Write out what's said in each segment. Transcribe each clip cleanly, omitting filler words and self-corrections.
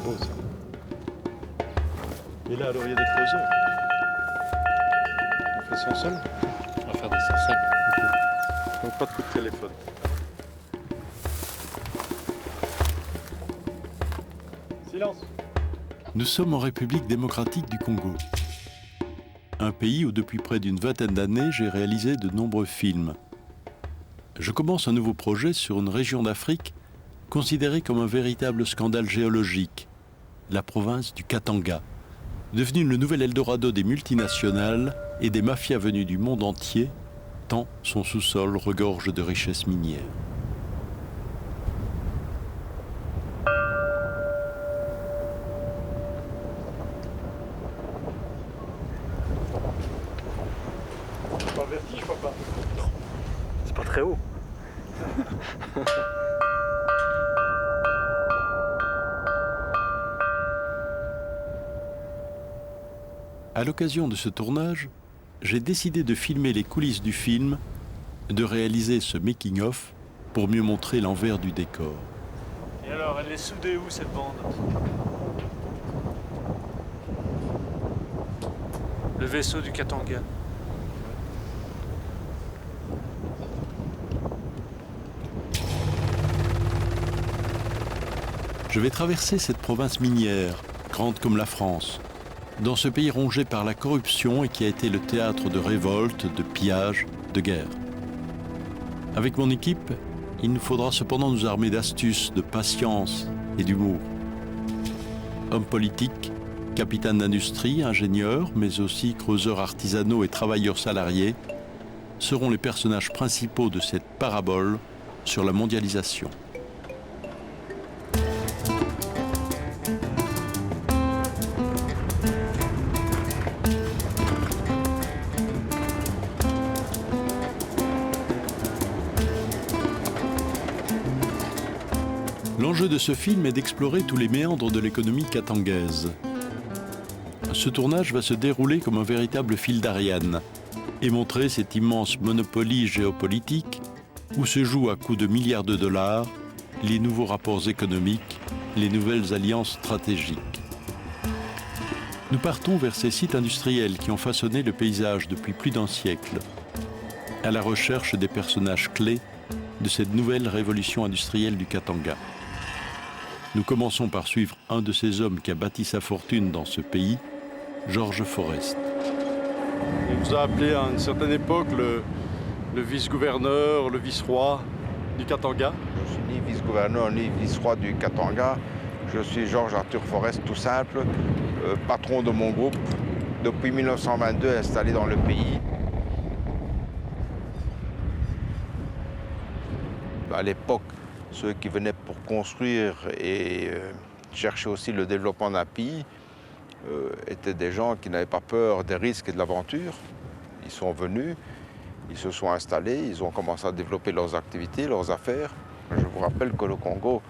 beau ça. Et là, alors, il y a des creusets. On fait ça seul. On va faire des cercles. Donc pas de coup de téléphone. Silence. Nous sommes en République démocratique du Congo. Un pays où depuis près d'une vingtaine d'années, j'ai réalisé de nombreux films. Je commence un nouveau projet sur une région d'Afrique considérée comme un véritable scandale géologique, la province du Katanga, devenue le nouvel Eldorado des multinationales et des mafias venues du monde entier, tant son sous-sol regorge de richesses minières. Pas le vertige, papa. C'est pas très haut. À l'occasion de ce tournage, j'ai décidé de filmer les coulisses du film, de réaliser ce making-of pour mieux montrer l'envers du décor. Et alors, elle est soudée où cette bande? Le vaisseau du Katanga. Je vais traverser cette province minière, grande comme la France, dans ce pays rongé par la corruption et qui a été le théâtre de révoltes, de pillages, de guerres. Avec mon équipe, il nous faudra cependant nous armer d'astuces, de patience et d'humour. Hommes politiques, capitaines d'industrie, ingénieurs, mais aussi creuseurs artisanaux et travailleurs salariés, seront les personnages principaux de cette parabole sur la mondialisation. L'enjeu de ce film est d'explorer tous les méandres de l'économie katangaise. Ce tournage va se dérouler comme un véritable fil d'Ariane et montrer cet immense monopoly géopolitique où se jouent à coups de milliards de dollars les nouveaux rapports économiques, les nouvelles alliances stratégiques. Nous partons vers ces sites industriels qui ont façonné le paysage depuis plus d'un siècle, à la recherche des personnages clés de cette nouvelle révolution industrielle du Katanga. Nous commençons par suivre un de ces hommes qui a bâti sa fortune dans ce pays, George Forrest. Il vous a appelé à une certaine époque le vice-gouverneur, le vice-roi du Katanga. Je suis ni vice-gouverneur ni vice-roi du Katanga. Je suis Georges Arthur Forrest, tout simple, patron de mon groupe, depuis 1922 installé dans le pays. À l'époque, ceux qui venaient pour construire et chercher aussi le développement d'un pays étaient des gens qui n'avaient pas peur des risques et de l'aventure. Ils sont venus, ils se sont installés, ils ont commencé à développer leurs activités, leurs affaires. Je vous rappelle que le Congo,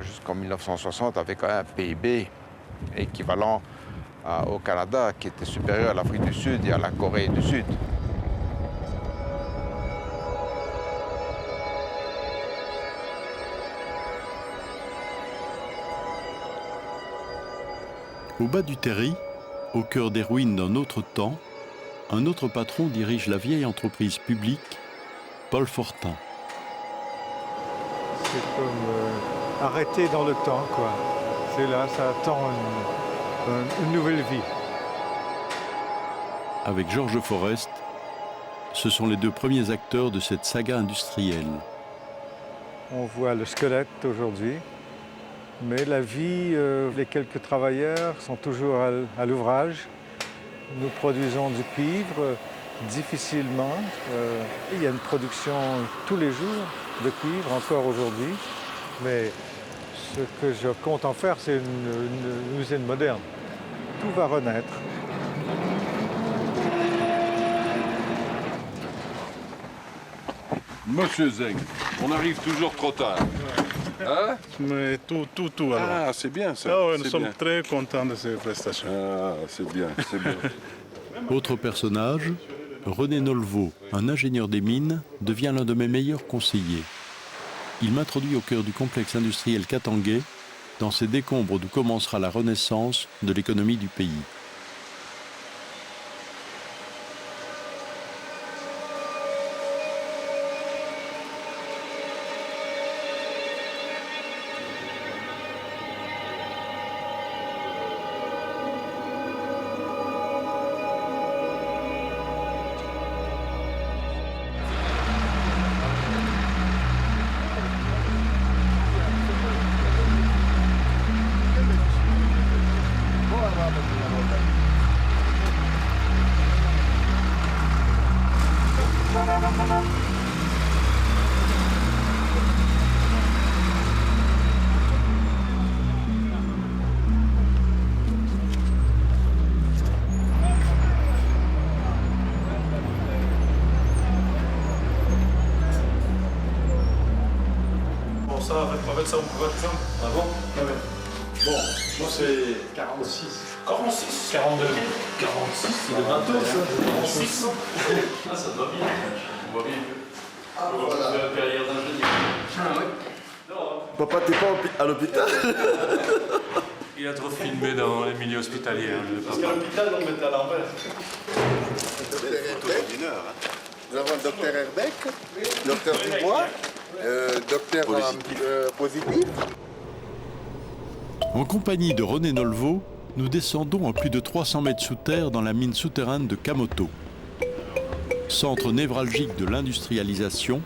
jusqu'en 1960, avait quand même un PIB équivalent au Canada, qui était supérieur à l'Afrique du Sud et à la Corée du Sud. Au bas du terri, au cœur des ruines d'un autre temps, un autre patron dirige la vieille entreprise publique, Paul Fortin. C'est comme arrêté dans le temps, quoi. C'est là, ça attend une nouvelle vie. Avec George Forrest, ce sont les deux premiers acteurs de cette saga industrielle. On voit le squelette aujourd'hui, mais la vie, les quelques travailleurs sont toujours à l'ouvrage. Nous produisons du cuivre difficilement. Il y a une production tous les jours de cuivre, encore aujourd'hui. Mais ce que je compte en faire, c'est une usine moderne. Tout va renaître. Monsieur Zeng, on arrive toujours trop tard. Hein? Mais tout alors. Ah, c'est bien ça. Ah ouais, nous c'est sommes bien. très contents de ces prestations. Ah, c'est bien, c'est bien. Autre personnage, René Nolvo, un ingénieur des mines, devient l'un de mes meilleurs conseillers. Il m'introduit au cœur du complexe industriel katangais dans ces décombres d'où commencera la renaissance de l'économie du pays. Bon, ça, en fait, ça, on peut pas exemple. Ah bon? Ouais. Bon, moi c'est 46. 46? 42. 46, c'est le 22, ça. 46. Ah, ça doit bien. On voit bien. Ah, voilà. La carrière d'ingénieur. Ah, ouais. Papa, t'es pas à l'hôpital? Il a trop filmé dans les milieux hospitaliers. Parce qu'à l'hôpital, on mettait à l'envers. Nous avons le docteur Herbeck, docteur Dubois, docteur Positif. En compagnie de René Nolvaud, nous descendons à plus de 300 mètres sous terre dans la mine souterraine de Kamoto. Centre névralgique de l'industrialisation,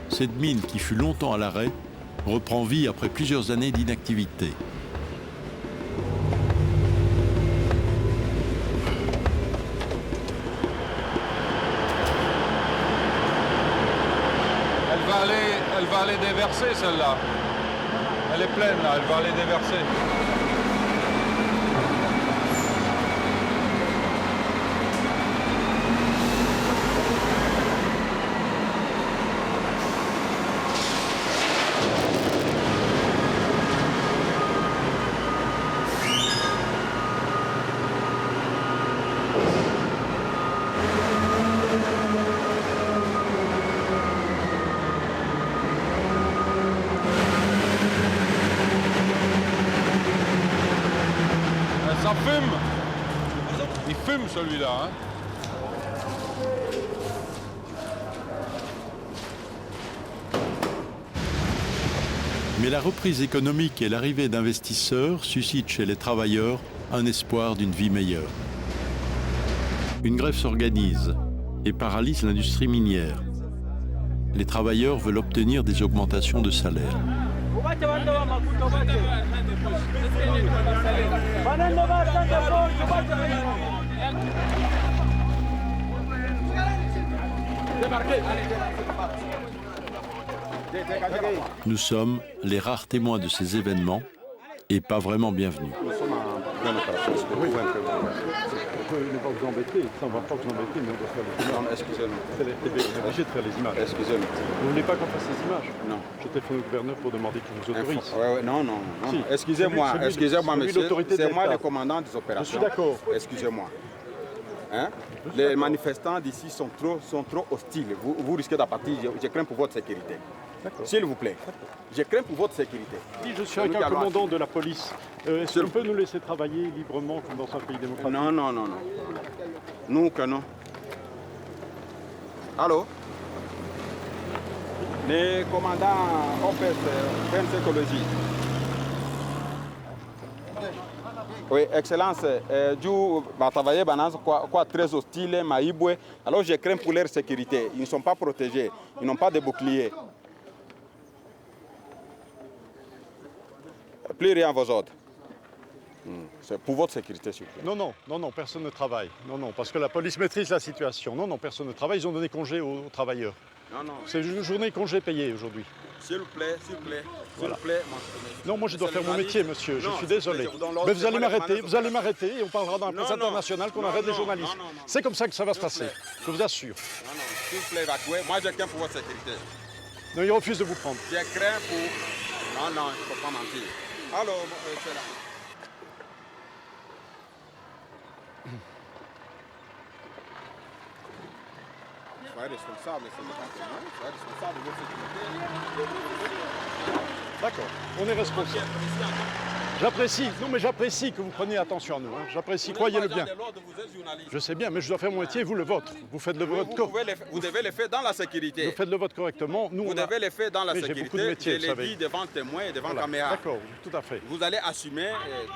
cette mine qui fut longtemps à l'arrêt reprend vie après plusieurs années d'inactivité. Elle va aller déverser celle-là. Elle est pleine là, elle va aller déverser. Ça fume. Il fume celui-là. Hein. Mais la reprise économique et l'arrivée d'investisseurs suscitent chez les travailleurs un espoir d'une vie meilleure. Une grève s'organise et paralyse l'industrie minière. Les travailleurs veulent obtenir des augmentations de salaire. Nous sommes les rares témoins de ces événements et pas vraiment bienvenus. Nous sommes dans l'opération. Oui, on ne va pas vous embêter, ça on va pas vous embêter, mais on doit faire les images. Non, excusez-moi. On est obligé de faire les images. Excusez-moi. Vous ne voulez pas qu'on fasse ces images? Non. Je téléphone au gouverneur pour demander qu'il nous autorise. Oui, non. Si. Excusez-moi, monsieur, c'est moi le commandant des opérations. Je suis d'accord. Excusez-moi. Hein? Les manifestants d'ici sont trop hostiles. Vous risquez d'en partir. Je crains pour votre sécurité. S'il vous plaît. Je crains pour votre sécurité. Si je suis avec un commandant de la police, est-ce qu'on peut nous laisser travailler librement comme dans un pays démocratique? Non. Nous que non. Allô? Les commandants OPS, écologie. Oui, Excellence, du travailler quoi très hostile, maïboué. Alors je crains pour leur sécurité. Ils ne sont pas protégés, ils n'ont pas de bouclier. Plus rien à vos ordres. C'est pour votre sécurité, s'il vous plaît. Non, personne ne travaille. Non, parce que la police maîtrise la situation. Non, personne ne travaille. Ils ont donné congé aux travailleurs. Non. C'est une journée congé payée aujourd'hui. S'il vous plaît. Voilà. Non, moi je dois faire mon métier, monsieur. Je suis désolé. Mais vous allez m'arrêter et on parlera dans la presse internationale qu'on arrête les journalistes. C'est comme ça que ça va se passer, je vous assure. Non, s'il vous plaît, évacuez. Moi, je crains pour votre sécurité. Non, il refuse de vous prendre. Je crains pour... Non, il ne faut pas mentir. Allô, c'est là. Soyez responsable, c'est le temps que soyez responsable de votre sécurité. D'accord, on est responsable. J'apprécie, non mais j'apprécie que vous preniez attention à nous. Hein. J'apprécie, croyez-le bien. Je sais bien, mais je dois faire mon métier, vous le vôtre. Vous faites le vôtre correctement. Vous devez le faire dans la sécurité. Vous faites le vôtre correctement. Nous, vous devez le faire dans la sécurité. J'ai beaucoup de métiers, je l'ai dit devant témoins et devant caméra. D'accord, tout à fait. Vous allez assumer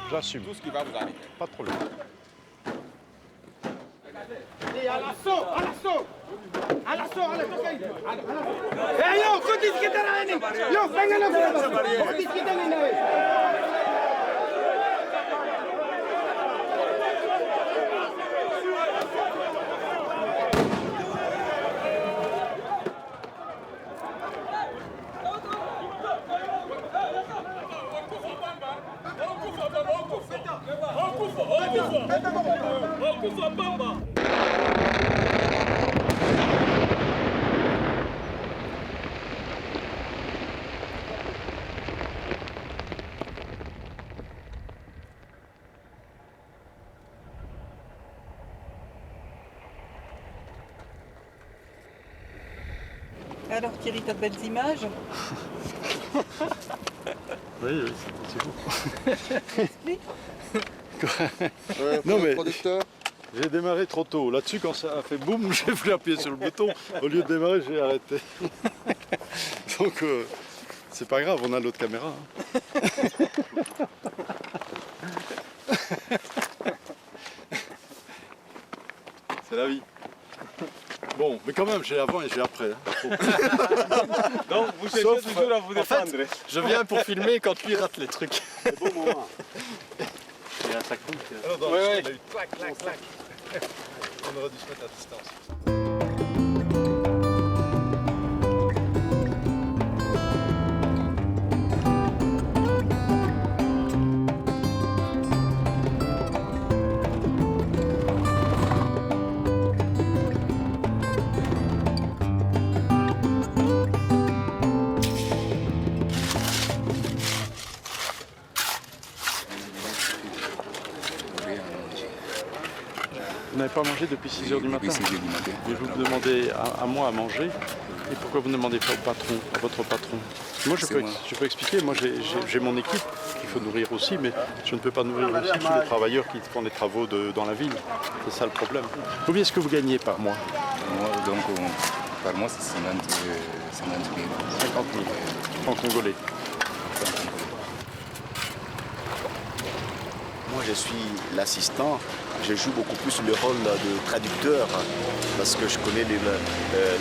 J'assume. tout ce qui va vous arriver. Pas de problème. Et à l'assaut, à l'assaut. À l'assaut, à l'assaut. Eh yo, kuti kita na ini. Yo, pengen apa? Kuti kita ni. Alors Thierry, t'as de belles images? Oui, c'est vous. Non mais... J'ai démarré trop tôt. Là-dessus, quand ça a fait boum, j'ai voulu appuyer sur le bouton. Au lieu de démarrer, j'ai arrêté. Donc, c'est pas grave, on a l'autre caméra. Hein. C'est la vie. Bon, mais quand même, j'ai avant et j'ai après. Hein. Donc, vous cherchez toujours à vous défendre. En fait, je viens pour filmer quand lui rate les trucs. C'est bon moment. Il y a un sac rouge. Oui. Clac, clac, clac. On aurait dû se mettre à distance. Vous n'avez pas mangé depuis 6 h du matin. Et vous me demandez à moi à manger. Et pourquoi vous ne demandez pas au patron, à votre patron? Moi, je peux expliquer. Moi, j'ai mon équipe qu'il faut nourrir aussi, mais je ne peux pas nourrir aussi tous les travailleurs qui font des travaux dans la ville. C'est ça le problème. Combien est-ce que vous gagnez par mois? Par mois, c'est 50 000. 50 000 francs congolais. Moi, je suis l'assistant. Je joue beaucoup plus le rôle de traducteur parce que je connais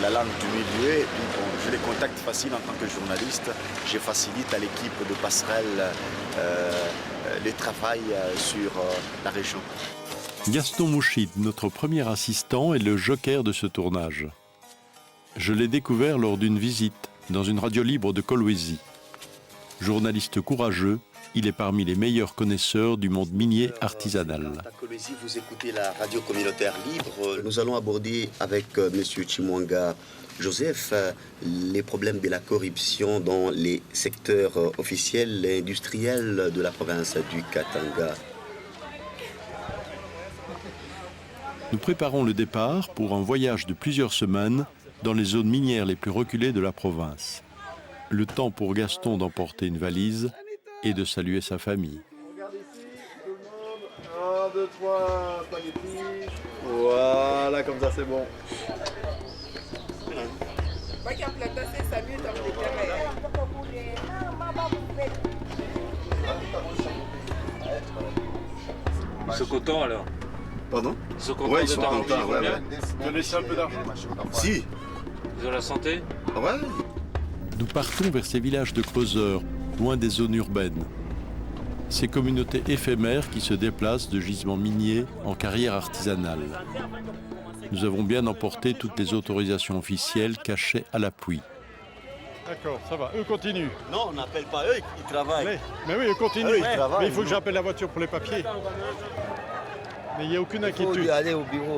la langue du milieu et puis bon, je les contacte facile en tant que journaliste. Je facilite à l'équipe de passerelle le travail sur la région. Gaston Mouchid, notre premier assistant, est le joker de ce tournage. Je l'ai découvert lors d'une visite dans une radio libre de Kolwezi. Journaliste courageux, il est parmi les meilleurs connaisseurs du monde minier artisanal. À Kolwezi, vous écoutez la radio communautaire libre. Nous allons aborder avec M. Chimwanga Joseph les problèmes de la corruption dans les secteurs officiels et industriels de la province du Katanga. Nous préparons le départ pour un voyage de plusieurs semaines dans les zones minières les plus reculées de la province. Le temps pour Gaston d'emporter une valise et de saluer sa famille. Regarde ici, tout le monde. 1, 2, 3, spaghetti. Voilà, comme ça c'est bon. Ils sont contents alors? Pardon? Ils sont contents ouais, de t'avoir payé combien? Vous laissez un peu d'argent? Si. Ils ont la santé? Ouais. Nous partons vers ces villages de creuseurs, loin des zones urbaines. Ces communautés éphémères qui se déplacent de gisements miniers en carrière artisanale. Nous avons bien emporté toutes les autorisations officielles cachées à l'appui. D'accord, ça va. Eux continuent. Non, on n'appelle pas eux, ils travaillent. Mais oui, eux continuent. Eux, ils travaillent, mais il faut que j'appelle la voiture pour les papiers. Mais il n'y a aucune inquiétude.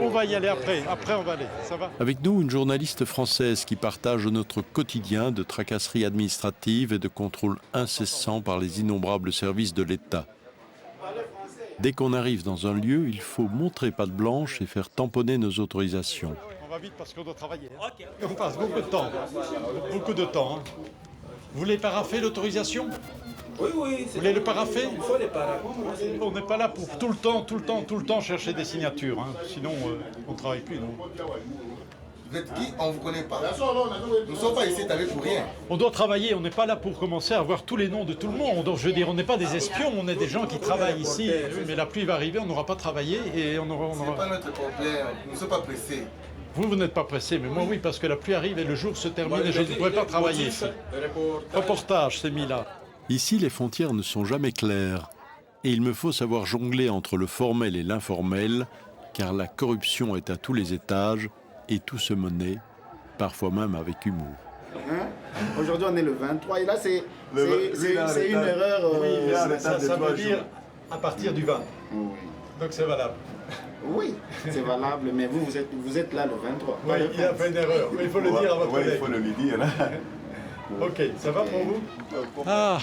On va y aller après. Après, on va aller. Ça va? Avec nous, une journaliste française qui partage notre quotidien de tracasseries administratives et de contrôles incessants par les innombrables services de l'État. Dès qu'on arrive dans un lieu, il faut montrer patte blanche et faire tamponner nos autorisations. On va vite parce qu'on doit travailler. Hein. On passe beaucoup de temps. Beaucoup de temps. Hein. Vous voulez paraffer l'autorisation? Oui, oui. Vous voulez le paraffer? Il faut les paraffer. On n'est pas là pour tout le temps chercher des signatures. Hein. Sinon, on ne travaille plus, non? Vous êtes qui? On ne vous connaît pas. Nous ne sommes pas ici pour rien. On doit travailler, on n'est pas là pour commencer à avoir tous les noms de tout le monde. Donc, je veux dire, on n'est pas des espions, on est des gens qui travaillent ici. Mais la pluie va arriver, on n'aura pas travaillé et on aura... Ce n'est pas notre problème, nous ne sommes pas pressés. Vous n'êtes pas pressé, mais moi oui, parce que la pluie arrive et le jour se termine et je ne pourrais pas travailler ici. Reportage, c'est mis là. Ici, les frontières ne sont jamais claires. Et il me faut savoir jongler entre le formel et l'informel, car la corruption est à tous les étages et tout se monnaie, parfois même avec humour. Hein? Aujourd'hui, on est le 23 et là, c'est une erreur. Oui, ça veut dire à partir du 20. Oui. Donc c'est valable. Oui, c'est valable, mais vous êtes là le 23. Oui, il a fait une erreur, mais il faut le dire à votre collègue. Il faut le lui dire. Ok, ça va pour vous? Ah.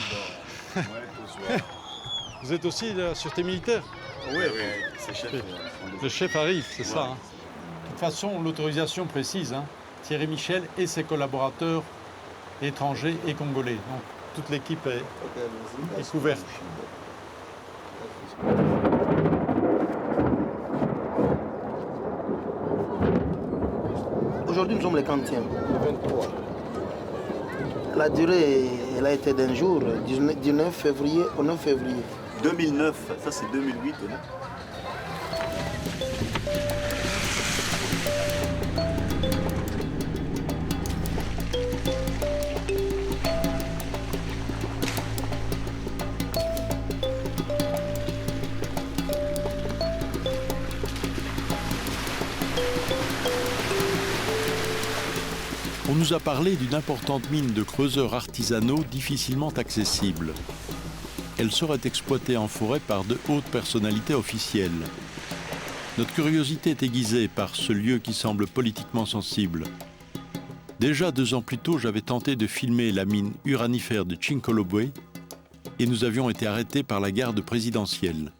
Vous êtes aussi de la sûreté militaire? Oui, c'est chef. Le chef arrive, c'est ça. Hein. De toute façon, l'autorisation précise, hein, Thierry Michel et ses collaborateurs étrangers et congolais. Donc toute l'équipe est couverte. Aujourd'hui, nous sommes le 40e. Le 23. La durée, elle a été d'un jour, du 9 février au 9 février. 2009, ça c'est 2008. Hein. On nous a parlé d'une importante mine de creuseurs artisanaux difficilement accessible. Elle serait exploitée en forêt par de hautes personnalités officielles. Notre curiosité est aiguisée par ce lieu qui semble politiquement sensible. Déjà 2 ans plus tôt, j'avais tenté de filmer la mine uranifère de Chinkolobwe et nous avions été arrêtés par la garde présidentielle.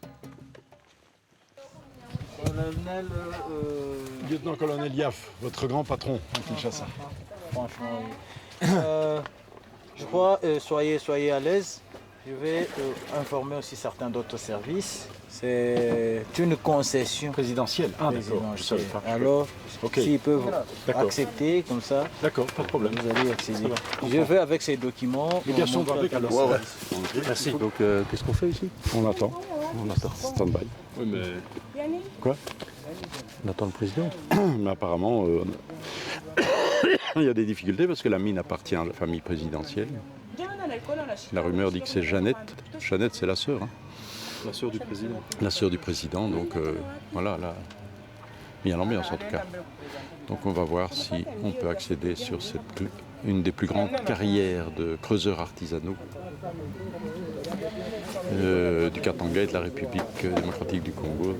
Lieutenant-colonel Yaf, votre grand patron à Kinshasa. Franchement, oui. Je crois, soyez à l'aise. Je vais informer aussi certains d'autres services. C'est une concession présidentielle. Ah d'accord. Alors, s'ils peuvent accepter comme ça, d'accord, pas de problème. Vous allez accéder. Je vais avec ces documents. Les garçons vont avec alors. Merci. Donc qu'est-ce qu'on fait ici? On attend. On attend. Stand-by. Oui mais. Quoi? On attend le président. Mais apparemment, il y a des difficultés parce que la mine appartient à la famille présidentielle. La rumeur dit que c'est Jeannette. Jeannette, c'est la sœur. Hein. La sœur du président. La sœur du président, donc voilà, là, il y a l'ambiance en tout cas. Donc on va voir si on peut accéder sur une des plus grandes carrières de creuseurs artisanaux du Katanga et de la République démocratique du Congo.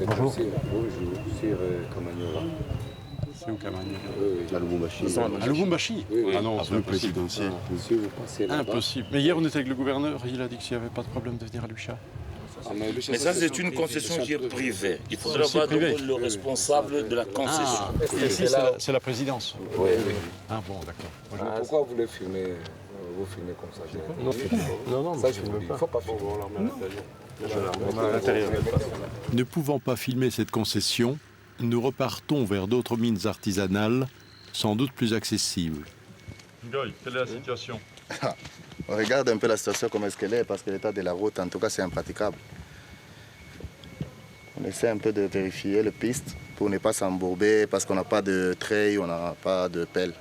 Bonjour. Bonjour, Kamagnola. C'est où Kamagnola? À Lubumbashi. À Lubumbashi? Oui. Ah non, c'est impossible. Si vous passez là-bas. Impossible. Mais hier on était avec le gouverneur, il a dit qu'il n'y avait pas de problème de venir à Lucha. Mais ça, c'est une concession qui est privée. Il faudra voir le responsable de la concession. Et ici, c'est la présidence. Oui. Ah bon, d'accord. Pourquoi vous voulez filmer? Vous filmez comme ça? Non, ça, je ne filme pas. Il ne faut pas filmer. Ne pouvant pas filmer cette concession, nous repartons vers d'autres mines artisanales, sans doute plus accessibles. Ngoy, quelle est la situation? On regarde un peu la situation comme est-ce qu'elle est, parce que l'état de la route, en tout cas, c'est impraticable. On essaie un peu de vérifier les pistes pour ne pas s'embourber, parce qu'on n'a pas de treille, on n'a pas de pelle.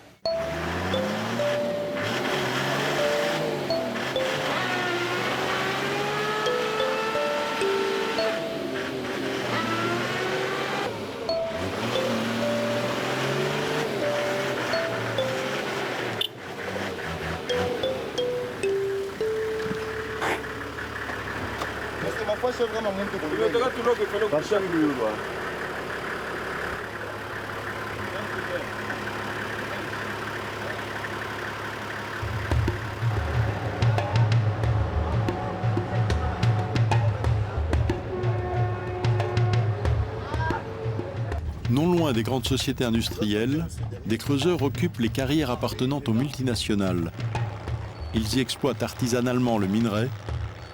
Non loin des grandes sociétés industrielles, des creuseurs occupent les carrières appartenant aux multinationales. Ils y exploitent artisanalement le minerai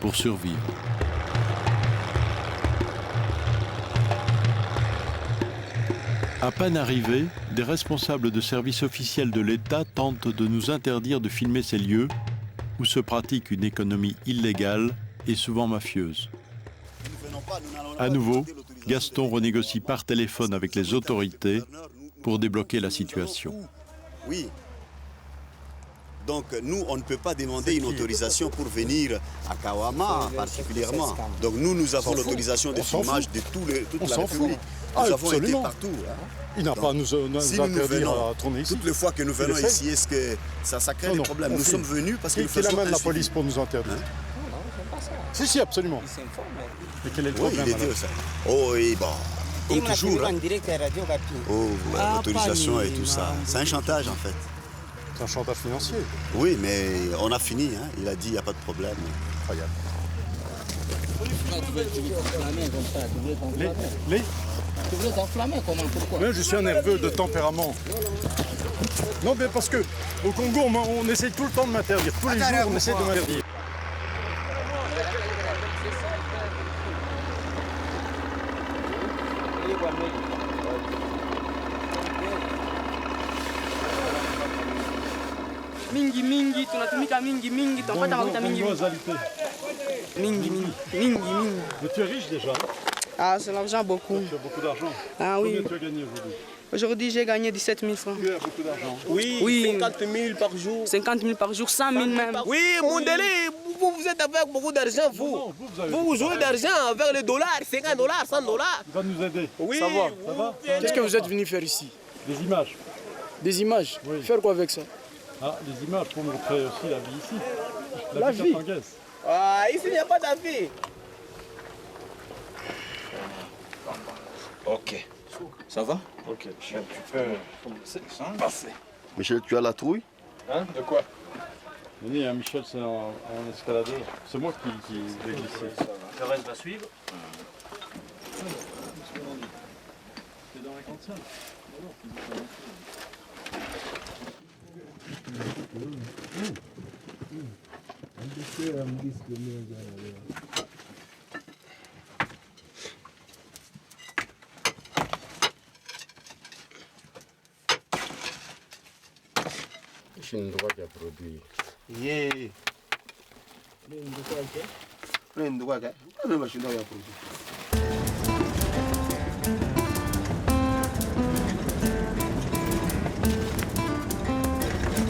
pour survivre. À peine arrivés, des responsables de services officiels de l'État tentent de nous interdire de filmer ces lieux où se pratique une économie illégale et souvent mafieuse. À nouveau, Gaston renégocie par téléphone avec les autorités pour débloquer la situation. Oui. Donc nous, on ne peut pas demander une autorisation pour venir à Kawama particulièrement. Donc nous avons l'autorisation de filmage de toute la République. Nous avons été partout. Il n'a pas à nous interdire à tourner ici. Toutes les fois que nous venons ici, est-ce que ça crée des problèmes? Nous sommes venus parce que nous faisons amène la police pour nous interdire. Si, absolument. Mais quel est le problème? Oh oui, bon, comme toujours. Oh, l'autorisation et tout ça. C'est un chantage en fait. C'est un chantage financier. Oui, mais on a fini. Hein. Il a dit il n'y a pas de problème. Incroyable. Tu voulais t'enflammer, comment? Pourquoi? Mais je suis un nerveux de tempérament. Non, mais parce que au Congo, on essaie tout le temps de m'interdire. Tous les jours, on essaie de m'interdire. Mingi, tunatumika mingi, tunapata makuta mingi. Mingi. Mais tu es riche déjà. Ah, c'est l'argent beaucoup. Tu as beaucoup d'argent. Ah oui. Combien tu as gagné aujourd'hui? Aujourd'hui, j'ai gagné 17 000 francs. Tu as beaucoup d'argent. Oui, 50 000 par jour. 50 000 par jour, 100 000 même. Oui, Mondele, vous êtes avec beaucoup d'argent, vous. Vous jouez d'argent avec les dollars, 50 dollars, 100 dollars. Tu vas nous aider. Oui. Ça va? Qu'est-ce que vous êtes venu faire ici? Des images. Des images? Oui. Faire quoi avec ça? Ah, des images pour montrer aussi la vie ici. La vie katangaise. Ah, ici, il n'y a pas de vie. Ok. Ça va? Ok. Tu peux passer. Michel, tu as la trouille? Hein? De quoi? Venez, hein, Michel, c'est en escaladeur. C'est moi qui vais glisser. Le reste va suivre. C'est dans la grande salle. Je ne dois pas produire. Yeah.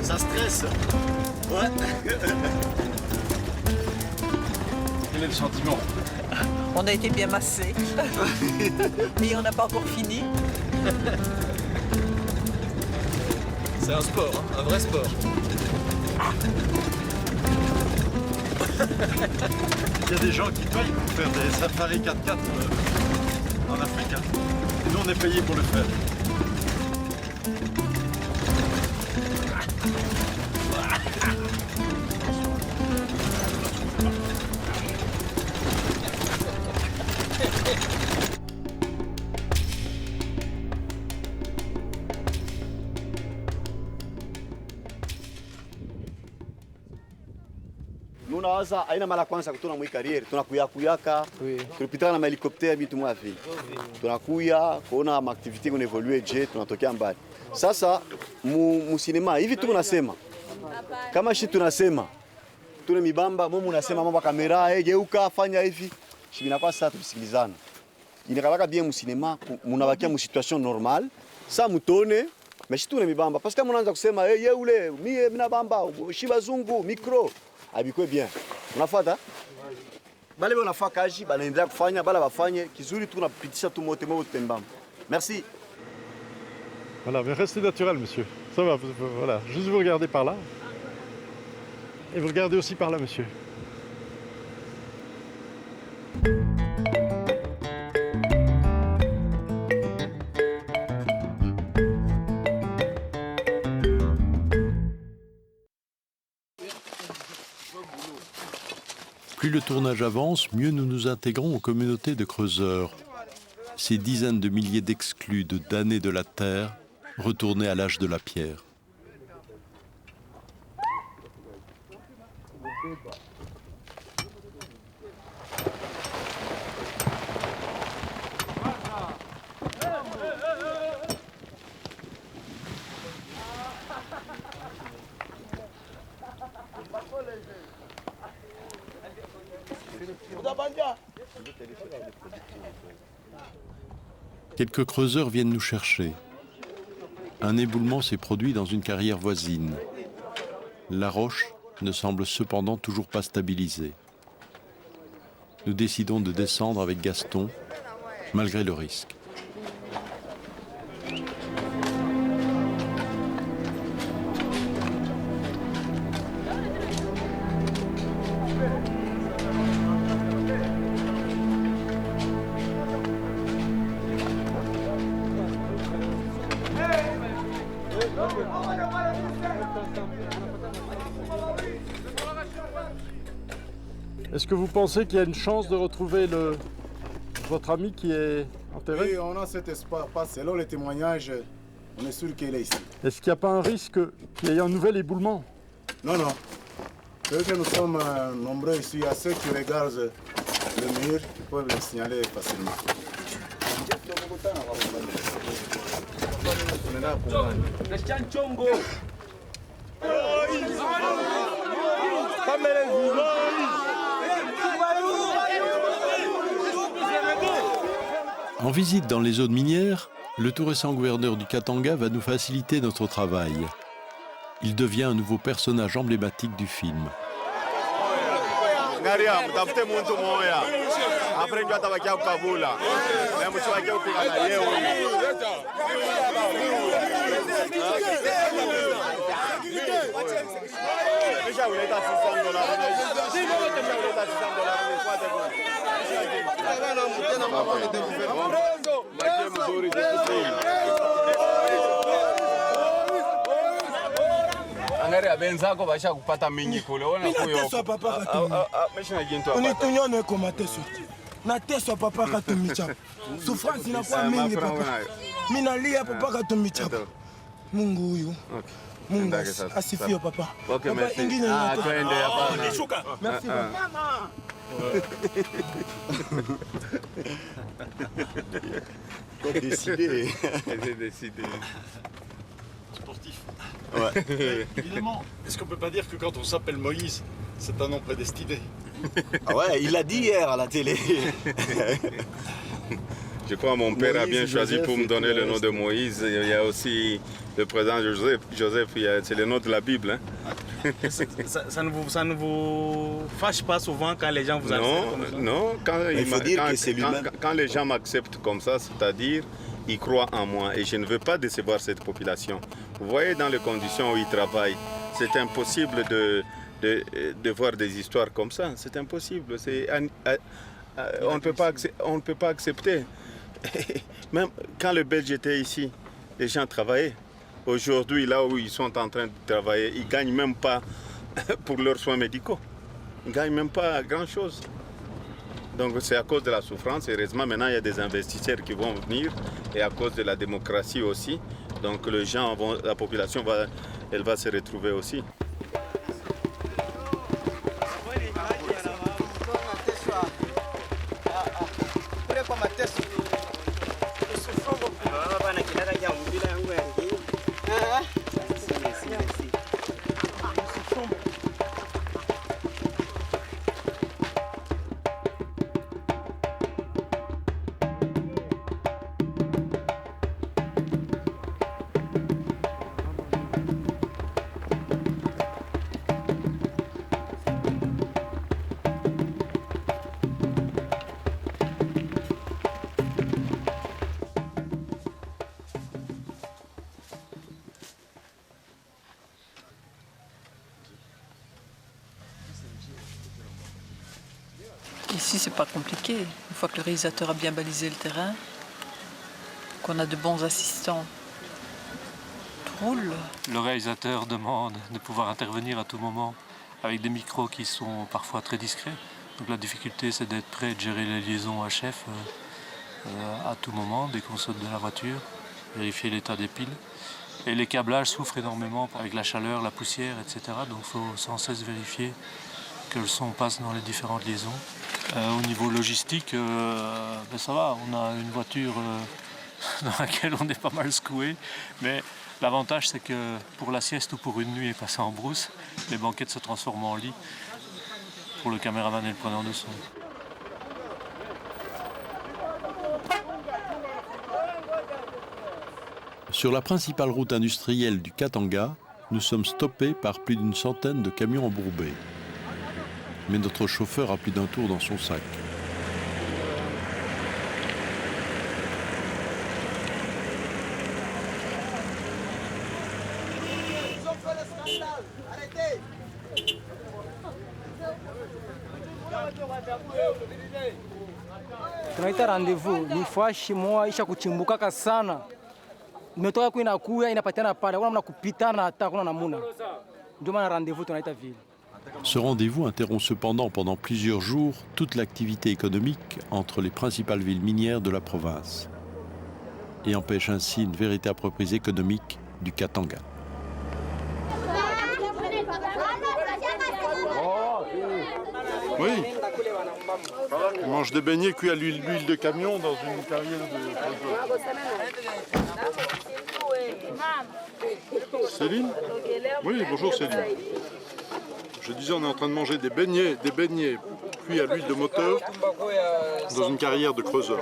Ça stresse. Ouais. Quel est le sentiment? On a été bien massés. Et on n'a pas encore fini. C'est un sport, hein, un vrai sport. Il y a des gens qui payent pour faire des safaris 4x4 en Afrique. Nous, on est payés pour le faire. Nunawaza aina mara kwanza kutuna mwi karieri tunakuyaka tulipitana na mahelikoptera bitu mwafi tunakuya kuona maaktivite kuna evolue je tunatokea mbali. Sasa mu sinema hivi tu tunasema kama shi tunasema tuna mibamba mumu unasema mambo kamera geuka fanya hivi shibina kwa sasa tusikilizana inakalaka bien mu sinema munabakia mu situation normale sa mutone meshi tuna mibamba parce que munaanza kusema ye ule mie mina bamba shibazungu micro abikwe bien. Unafuata? Bale wanafaa kazi, banaendelea kufanya, bala bafanye kizuri tu tunapitisha tu mote moto tembamba. Merci. Voilà, mais restez naturel, monsieur. Ça va, voilà. Juste vous regardez par là. Et vous regardez aussi par là, monsieur. Plus le tournage avance, mieux nous nous intégrons aux communautés de creuseurs. ces dizaines de milliers d'exclus, de damnés de la terre, retournés à l'âge de la pierre. Quelques creuseurs viennent nous chercher. Un éboulement s'est produit dans une carrière voisine. La roche ne semble cependant toujours pas stabilisée. Nous décidons de descendre avec Gaston, malgré le risque. Est-ce que vous pensez qu'il y a une chance de retrouver votre ami qui est enterré? Oui, on a cet espoir. Selon les témoignages, on est sûr qu'il est ici. Est-ce qu'il n'y a pas un risque qu'il y ait un nouvel éboulement? Non, non. Vu que nous sommes nombreux ici, à ceux qui regardent le mur, ils peuvent le signaler facilement. En visite dans les zones minières, le tout récent gouverneur du Katanga va nous faciliter notre travail. Il devient un nouveau personnage emblématique du film. benzako basha kupata mingi kule. Nateswa papa unitunywa neko mateswa. Nateswa papa katumicha. Souffrance inakuwa mingi papa. Minalia papa katumicha. Mungu huyu. Mungu asifiwe papa. Okay, papa merci. Ingine Twende hapa. Nishuka. Merci mama. Décidé. J'ai décidé. Sportif. Ouais. Évidemment. Est-ce qu'on peut pas dire que quand on s'appelle Moïse, c'est un nom prédestiné? Ah ouais, il l'a dit hier à la télé. Je crois que mon père a bien choisi pour me donner le nom de Moïse. Il y a aussi le président Joseph, c'est le nom de la Bible. Hein. Ça ne vous fâche pas souvent quand les gens vous acceptent comme ça? Non, quand les gens m'acceptent comme ça, c'est-à-dire ils croient en moi et je ne veux pas décevoir cette population. Vous voyez dans les conditions où ils travaillent, c'est impossible de voir des histoires comme ça. C'est impossible. On ne peut pas accepter. Même quand le Belge était ici, les gens travaillaient. Aujourd'hui, là où ils sont en train de travailler, ils ne gagnent même pas pour leurs soins médicaux. Ils ne gagnent même pas grand-chose. Donc c'est à cause de la souffrance. Heureusement, maintenant, il y a des investisseurs qui vont venir. Et à cause de la démocratie aussi. Donc la population elle va se retrouver aussi. Ici, c'est pas compliqué. Une fois que le réalisateur a bien balisé le terrain, qu'on a de bons assistants, tout roule. Le réalisateur demande de pouvoir intervenir à tout moment avec des micros qui sont parfois très discrets. Donc la difficulté, c'est d'être prêt, de gérer les liaisons à chef à tout moment dès qu'on saute de la voiture, vérifier l'état des piles. Et les câblages souffrent énormément avec la chaleur, la poussière, etc. Donc il faut sans cesse vérifier que le son passe dans les différentes liaisons. Au niveau logistique, ça va, on a une voiture dans laquelle on est pas mal secoué, mais l'avantage c'est que pour la sieste ou pour une nuit et passer en brousse, les banquettes se transforment en lit pour le caméraman et le preneur de son. Sur la principale route industrielle du Katanga, nous sommes stoppés par plus d'une centaine de camions embourbés. Mais notre chauffeur a plus d'un tour dans son sac. Tunaita rendezvous ni fashi moja isha kuchimbukaka sana. Imetoka kwa inakuya inapatiana pale, kuna kupitana hata kuna namuna. Ndio maana rendezvous tunaita vile. Ce rendez-vous interrompt cependant pendant plusieurs jours toute l'activité économique entre les principales villes minières de la province et empêche ainsi une véritable reprise économique du Katanga. Oui. On mange des beignets cuits à l'huile de camion dans une carrière de... Céline ? Oui, bonjour Céline. Je disais, on est en train de manger des beignets cuits à l'huile de moteur dans une carrière de creuseur.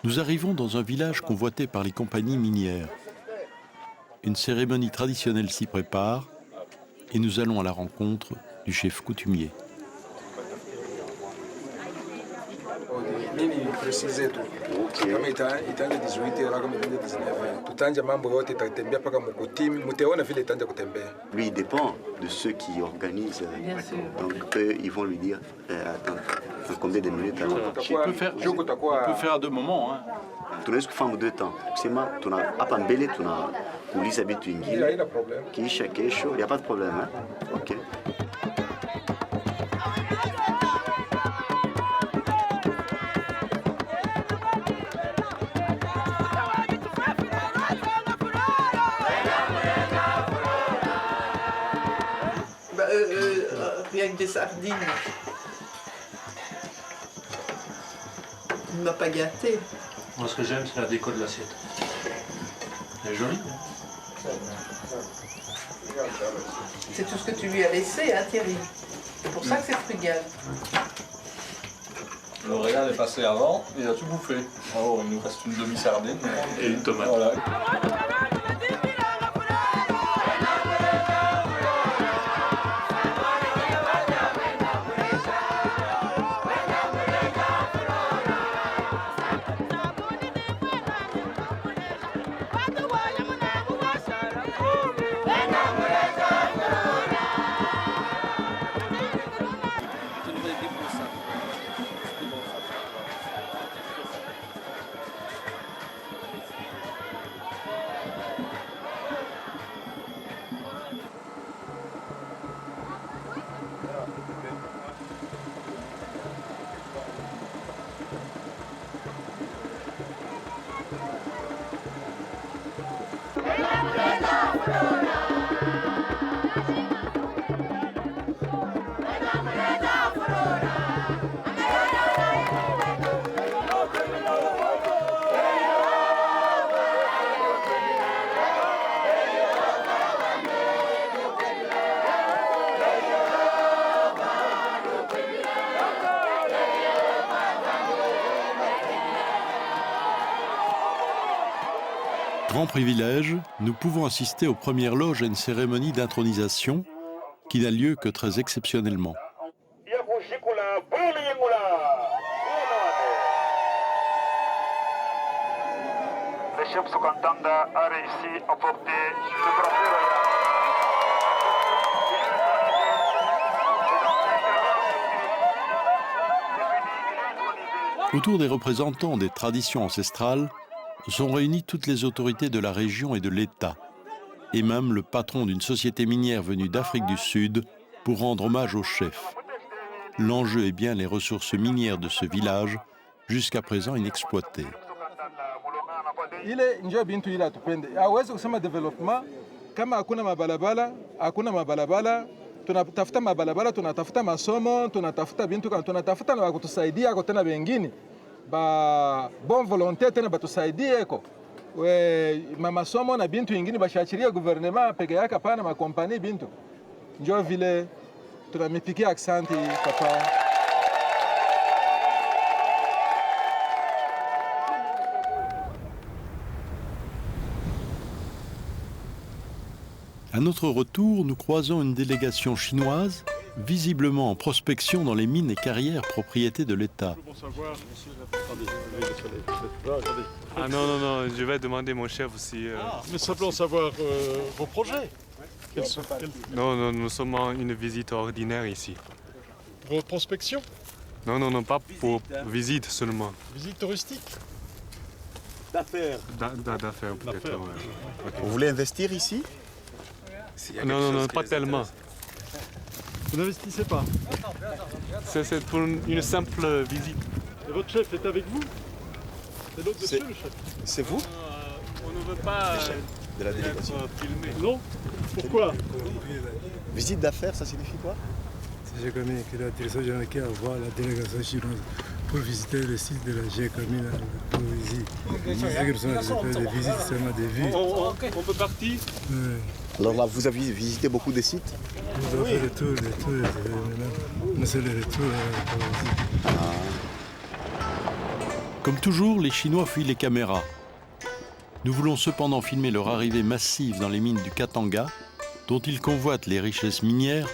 Nous arrivons dans un village convoité par les compagnies minières. Une cérémonie traditionnelle s'y prépare et nous allons à la rencontre du chef coutumier. Mimi precise tu kama itaanza 18 kama itaanza 19 tutanja mambo yote tutatembea paka mkutimi mtaona vile itaanza kutembea. Lui il dépend de ceux qui organisent. Donc eux ils vont lui dire attends combien de minutes alors. On peut faire à deux moments hein. Tunaweza kufanya 2 temps. Kusema tuna hapa mbele tuna kuuliza vitu vingine. Haina problem. Kisha kesho, il y a pas de problème hein. OK. Rien que des sardines. Il ne m'a pas gâté. Moi, ce que j'aime, c'est la déco de l'assiette. Elle est jolie. C'est tout ce que tu lui as laissé, hein, Thierry. C'est pour ça que c'est frugal. Le régal est passé avant, il a tout bouffé. Oh, il nous reste une demi-sardine. Et une tomate. Voilà. Grand privilège, nous pouvons assister aux premières loges à une cérémonie d'intronisation qui n'a lieu que très exceptionnellement. Le chef Sukantanda a réussi à porter le drapeau royal. Autour des représentants des traditions ancestrales sont réunies toutes les autorités de la région et de l'État, et même le patron d'une société minière venue d'Afrique du Sud pour rendre hommage au chef. L'enjeu est bien les ressources minières de ce village, jusqu'à présent inexploitées. Ile njoo bintu ile atupende. Hawezi kusema development kama hakuna mabalabala, tunatafuta mabalabala, tunatafuta masomo, tunatafuta bintu, tunatafuta na kutusaidia kwa tena wengine. Ba bon volonté tena batusaidie ko. Masomo na bintu ingine bashachiria gouvernement peke yake hapana makompani bintu. Njoo vile tunamitikia aksanti papa. À notre retour, nous croisons une délégation chinoise, visiblement en prospection dans les mines et carrières propriété de l'État. Ah non, je vais demander mon chef aussi. Mais simplement savoir vos projets. Non, nous sommes en une visite ordinaire ici. Pour prospection? Non, pas pour visite seulement. Visite touristique? D'affaires. D'affaires, peut-être. Okay. Vous voulez investir ici? Non, pas tellement. Vous n'investissez pas? C'est pour une simple visite. Et votre chef est avec vous? C'est l'autre dessus, le chef? C'est vous? On ne veut pas de la délégation. Filmer. Non? Pourquoi? Visite d'affaires, ça signifie quoi? J'ai connu que la direction générale qui envoie la délégation chinoise pour visiter le site de la GECAMI pour visiter. Des visites, seulement des vues. On peut partir? Alors là, vous avez visité beaucoup de sites? Nous avons fait le tour, maintenant c'est le retour. Comme toujours, les Chinois fuient les caméras. Nous voulons cependant filmer leur arrivée massive dans les mines du Katanga, dont ils convoitent les richesses minières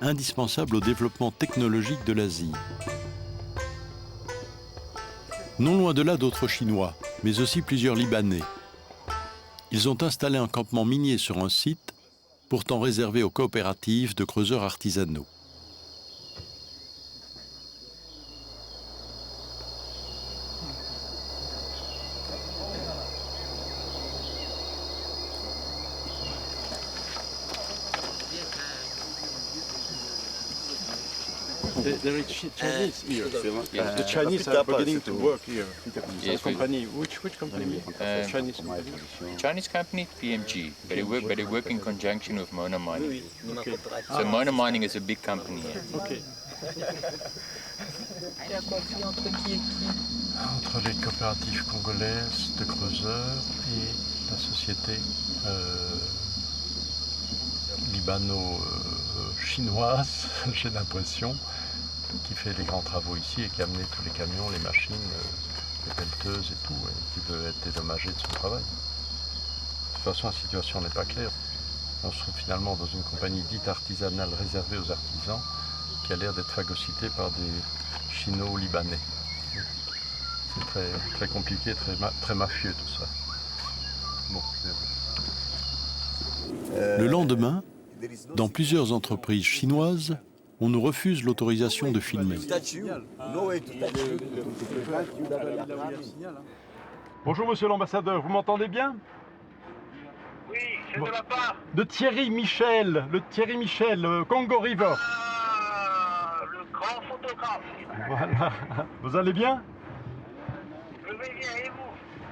indispensables au développement technologique de l'Asie. Non loin de là, d'autres Chinois, mais aussi plusieurs Libanais. Ils ont installé un campement minier sur un site, pourtant réservé aux coopératives de creuseurs artisanaux. There is Chinese here. The Chinese are beginning to work here. Yes, company. Which company? Chinese company. Chinese company, PMG, but they work in conjunction with Mona Mining. Okay. So Mona Mining is a big company here. Okay. Il y a conflit entre qui et qui? Entre les coopératives congolaises de creuseurs et la société libano-chinoise, j'ai l'impression, qui fait les grands travaux ici et qui a amené tous les camions, les machines, les pelleteuses et tout, et qui veut être dédommagé de son travail. De toute façon, la situation n'est pas claire. On se trouve finalement dans une compagnie dite artisanale réservée aux artisans qui a l'air d'être phagocytée par des chino-libanais. C'est très, très compliqué, très mafieux tout ça. Bon, le lendemain, dans plusieurs entreprises chinoises, on nous refuse l'autorisation de filmer. Bonjour monsieur l'ambassadeur, vous m'entendez bien? Oui, c'est de la part de Thierry Michel, Congo River. le grand photographe. Voilà, vous allez bien? Je vais bien, et vous?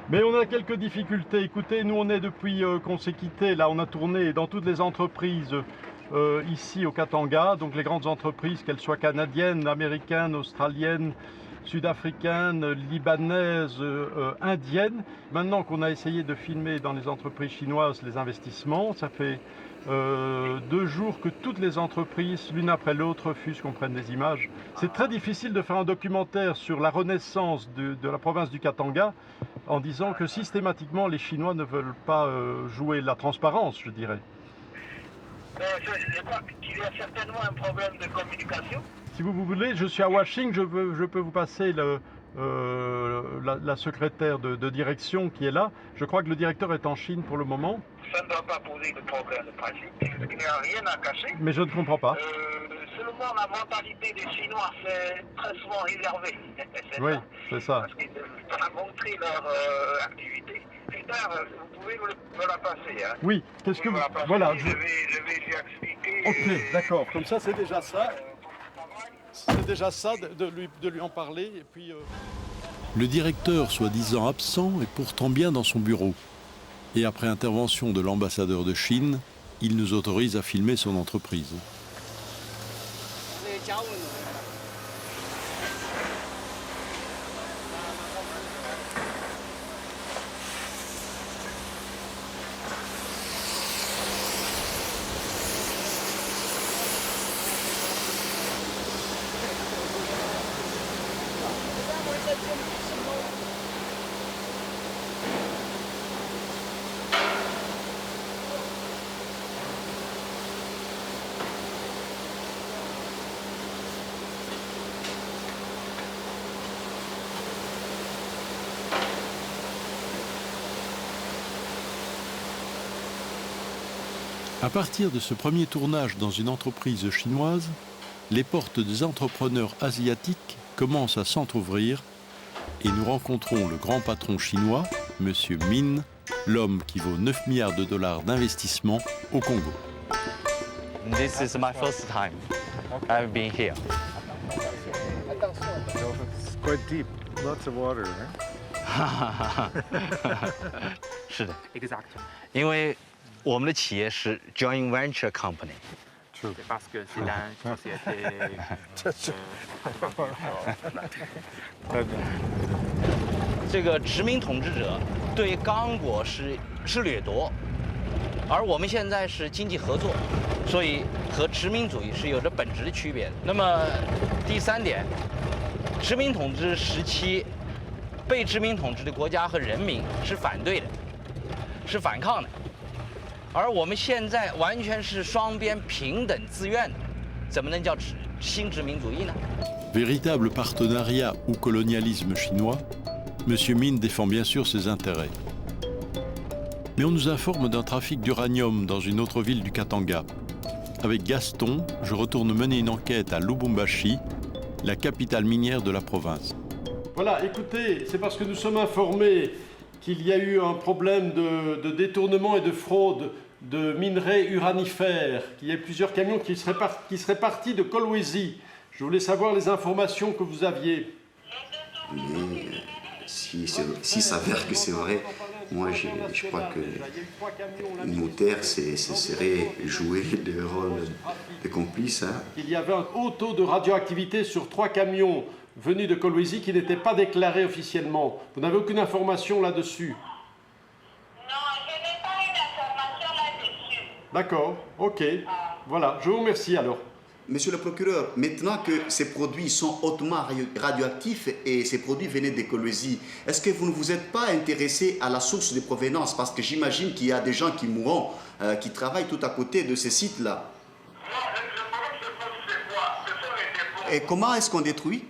Mais on a quelques difficultés. Écoutez, nous on est depuis qu'on s'est quitté, là on a tourné dans toutes les entreprises ici au Katanga, donc les grandes entreprises, qu'elles soient canadiennes, américaines, australiennes, sud-africaines, libanaises, indiennes. Maintenant qu'on a essayé de filmer dans les entreprises chinoises les investissements, ça fait 2 jours que toutes les entreprises, l'une après l'autre, refusent qu'on prenne des images. C'est très difficile de faire un documentaire sur la renaissance de la province du Katanga en disant que systématiquement les Chinois ne veulent pas jouer la transparence, je dirais. Je crois qu'il y a certainement un problème de communication. Si vous voulez, je suis à Washington, je peux vous passer la secrétaire de direction qui est là. Je crois que le directeur est en Chine pour le moment. Ça ne doit pas poser de problème de principe, parce qu'il n'y a rien à cacher. Mais je ne comprends pas. Seulement la mentalité des Chinois, c'est très souvent réservée. Oui, c'est ça. Parce qu'ils ne veulent pas montrer leur activité. Plus tard, vous pouvez me la passer. Hein. Oui, qu'est-ce que vous... Voilà. Je vais lui expliquer. Ok, d'accord. Comme ça, c'est déjà ça. C'est déjà ça de lui en parler. Et puis, Le directeur, soi-disant absent, est pourtant bien dans son bureau. Et après intervention de l'ambassadeur de Chine, il nous autorise à filmer son entreprise. À partir de ce premier tournage dans une entreprise chinoise, les portes des entrepreneurs asiatiques commencent à s'entrouvrir et nous rencontrons le grand patron chinois, M. Min, l'homme qui vaut 9 milliards de dollars d'investissement au Congo. This is my first time I've been here. It's quite deep, lots of water, right? 是的 ，exact。因为我们的企业是 joint venture company。parce que c'est une société。这个殖民统治者对刚果是掠夺，而我们现在是经济合作，所以和殖民主义是有着本质的区别的。那么第三点，殖民统治时期，被殖民统治的国家和人民是反对的，是反抗的。 而我们现在完全是双边平等自愿的，怎么能叫新殖民主义呢？ Véritable partenariat ou colonialisme chinois, M. Min défend bien sûr ses intérêts. Mais on nous informe d'un trafic d'uranium dans une autre ville du Katanga. Avec Gaston, je retourne mener une enquête à Lubumbashi, la capitale minière de la province. Voilà, écoutez, c'est parce que nous sommes informés qu'il y a eu un problème de détournement et de fraude de minerais uranifères, qu'il y a plusieurs camions qui seraient partis de Kolwezi. Je voulais savoir les informations que vous aviez. Mais si s'avère que c'est vrai, moi je crois que nos terres serait jouer le rôle de complice. Hein. Il y avait un haut taux de radioactivité sur 3 camions venus de Kolwezi qui n'étaient pas déclarés officiellement. Vous n'avez aucune information là-dessus? D'accord, ok. Voilà, je vous remercie alors. Monsieur le procureur, maintenant que ces produits sont hautement radioactifs et ces produits venaient de Kolwezi, est-ce que vous ne vous êtes pas intéressé à la source de provenance? Parce que j'imagine qu'il y a des gens qui mourront, qui travaillent tout à côté de ces sites-là. Et comment est-ce qu'on détruit?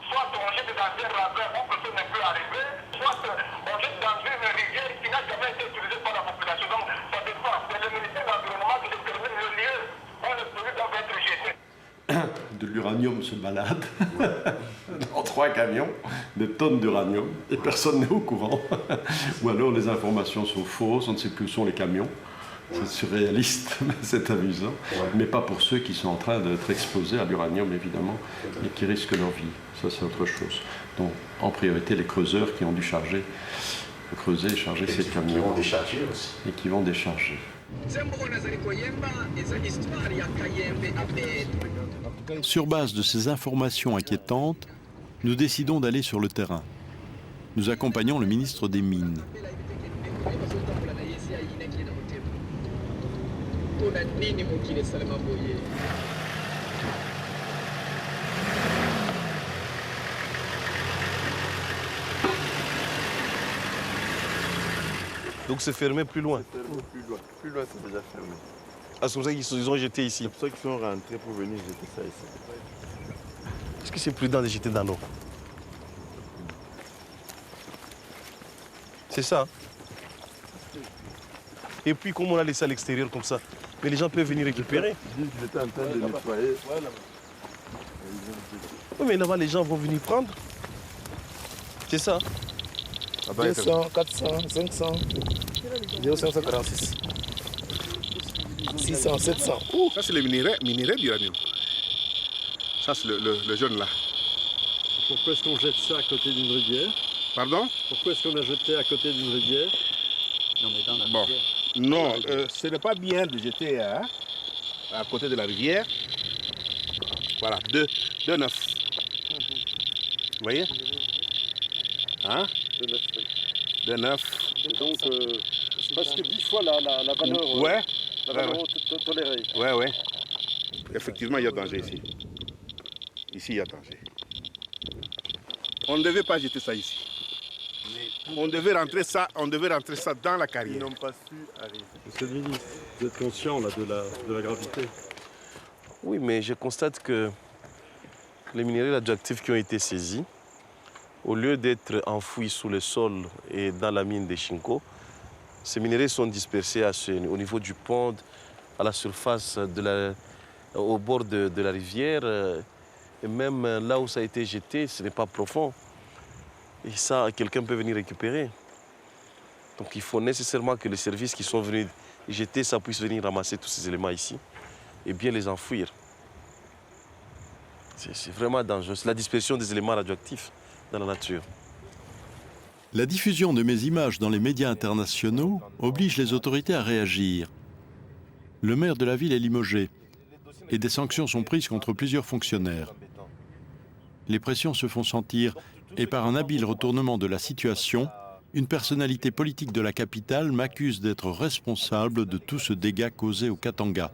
Soit on jette dans un ravin où personne ne peut arriver, soit on jette dans une rivière qui n'a jamais été utilisée par la population. Donc ça dépend. C'est le ministère de l'Environnement qui détermine le lieu où le produit doit être jeté. De l'uranium se balade dans 3 camions, des tonnes d'uranium, et personne n'est au courant. Ou alors les informations sont fausses, on ne sait plus où sont les camions. C'est surréaliste, c'est amusant, mais pas pour ceux qui sont en train d'être exposés à l'uranium, évidemment, et qui risquent leur vie. Ça, c'est autre chose. Donc, en priorité, les creuseurs qui ont dû creuser et charger ces camions. Qui vont décharger aussi. Et qui vont décharger. Sur base de ces informations inquiétantes, nous décidons d'aller sur le terrain. Nous accompagnons le ministre des Mines. Donc c'est fermé plus loin. C'est fermé plus loin. Plus loin, c'est déjà fermé. Ah, c'est pour ça qu'ils ont jeté ici. C'est pour ça qu'ils sont rentrés pour venir jeter ça ici. Est-ce que c'est prudent de jeter dans l'eau? C'est ça. Et puis, comme on a laissé à l'extérieur comme ça, mais les gens peuvent venir récupérer. Ils disent qu'ils étaient en train de nettoyer. Oui, mais là-bas, les gens vont venir prendre. C'est ça. 200, 400, 500, 0546, 600, 700. Ça, c'est le minerai d'uranium. Ça, c'est le jaune là. Pourquoi est-ce qu'on jette ça à côté d'une rivière? Pardon? Pourquoi est-ce qu'on a jeté à côté d'une rivière? Non, mais dans la rivière. Non, ce n'est pas bien de jeter à côté de la rivière. Voilà, deux neufs. Vous voyez? Hein? Deux neufs. Donc, presque 10 fois la valeur, ouais. La valeur tolérée. Ouais, ouais. Effectivement, il y a danger ici. Ici, il y a danger. On ne devait pas jeter ça ici. On devait rentrer ça dans la carrière. Ils n'ont pas su arriver. Monsieur le ministre, vous êtes conscient là, de la gravité? Oui, mais je constate que les minerais radioactifs qui ont été saisis, au lieu d'être enfouis sous le sol et dans la mine de Chinko, ces minerais sont dispersés au niveau du pont, à la surface, au bord de la rivière. Et même là où ça a été jeté, ce n'est pas profond. Et ça, quelqu'un peut venir récupérer. Donc il faut nécessairement que les services qui sont venus jeter ça puissent venir ramasser tous ces éléments ici et bien les enfouir. C'est vraiment dangereux. C'est la dispersion des éléments radioactifs dans la nature. La diffusion de mes images dans les médias internationaux oblige les autorités à réagir. Le maire de la ville est limogé et des sanctions sont prises contre plusieurs fonctionnaires. Les pressions se font sentir et par un habile retournement de la situation, une personnalité politique de la capitale m'accuse d'être responsable de tout ce dégât causé au Katanga.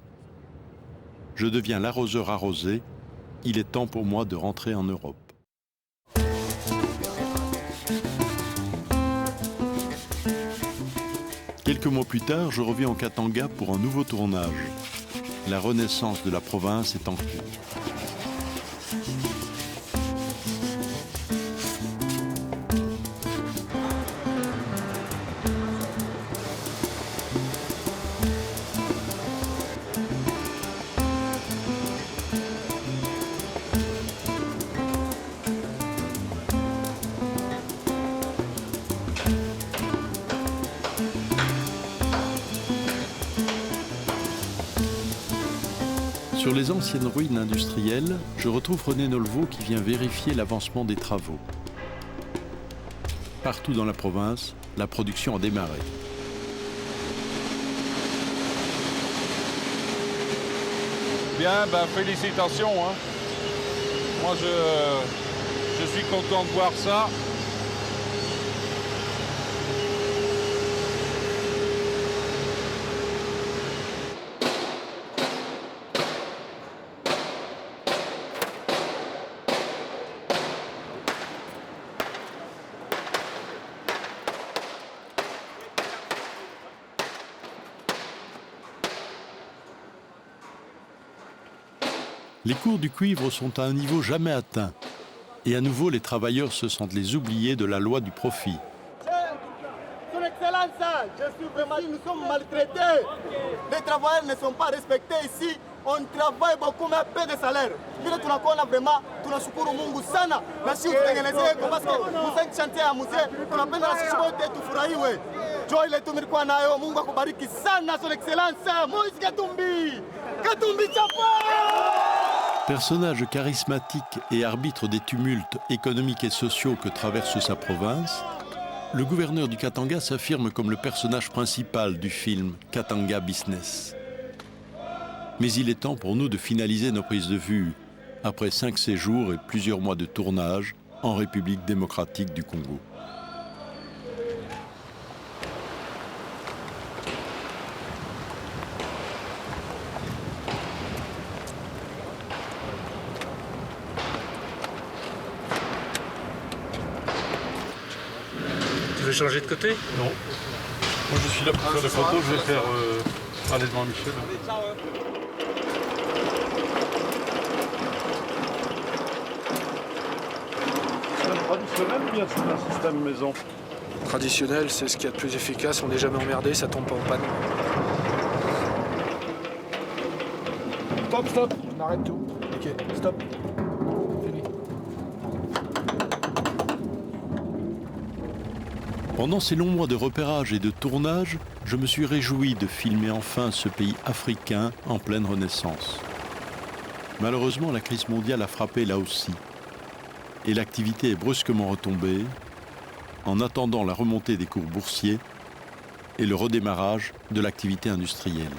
Je deviens l'arroseur arrosé. Il est temps pour moi de rentrer en Europe. Quelques mois plus tard, je reviens au Katanga pour un nouveau tournage. La renaissance de la province est en cours. Sur les anciennes ruines industrielles, je retrouve René Nolvo qui vient vérifier l'avancement des travaux. Partout dans la province, la production a démarré. Bien, ben félicitations. Hein. Moi, je suis content de voir ça. Les cours du cuivre sont à un niveau jamais atteint. Et à nouveau, les travailleurs se sentent les oubliés de la loi du profit. Son Excellence, je suis vraiment... Nous sommes maltraités. Les travailleurs ne sont pas respectés ici. On travaille beaucoup, mais peu de salaire. Vile tunakuona vraiment, tunashukuru Mungu sana. Na sisi tutengenezee kwa sababu muziki chantia ya mzee, tunapenda na sisi wote tufurahiwe. Joy ile tumilikuwa nayo, Mungu akubariki sana Son Excellence. Moïse Katumbi. Katumbi Chapa! Personnage charismatique et arbitre des tumultes économiques et sociaux que traverse sa province, le gouverneur du Katanga s'affirme comme le personnage principal du film Katanga Business. Mais il est temps pour nous de finaliser nos prises de vue, après 5 séjours et plusieurs mois de tournage en République démocratique du Congo. Tu veux changer de côté? Non. Moi je suis là pour faire des photos, je vais faire parler devant Michel. C'est un traditionnel ou bien c'est un système maison? Traditionnel, c'est ce qu'il y a de plus efficace, on n'est jamais emmerdé, ça tombe pas en panne. Stop, stop, on arrête tout. Ok, stop. Fini. Pendant ces longs mois de repérage et de tournage, je me suis réjoui de filmer enfin ce pays africain en pleine renaissance. Malheureusement, la crise mondiale a frappé là aussi. Et l'activité est brusquement retombée, en attendant la remontée des cours boursiers et le redémarrage de l'activité industrielle.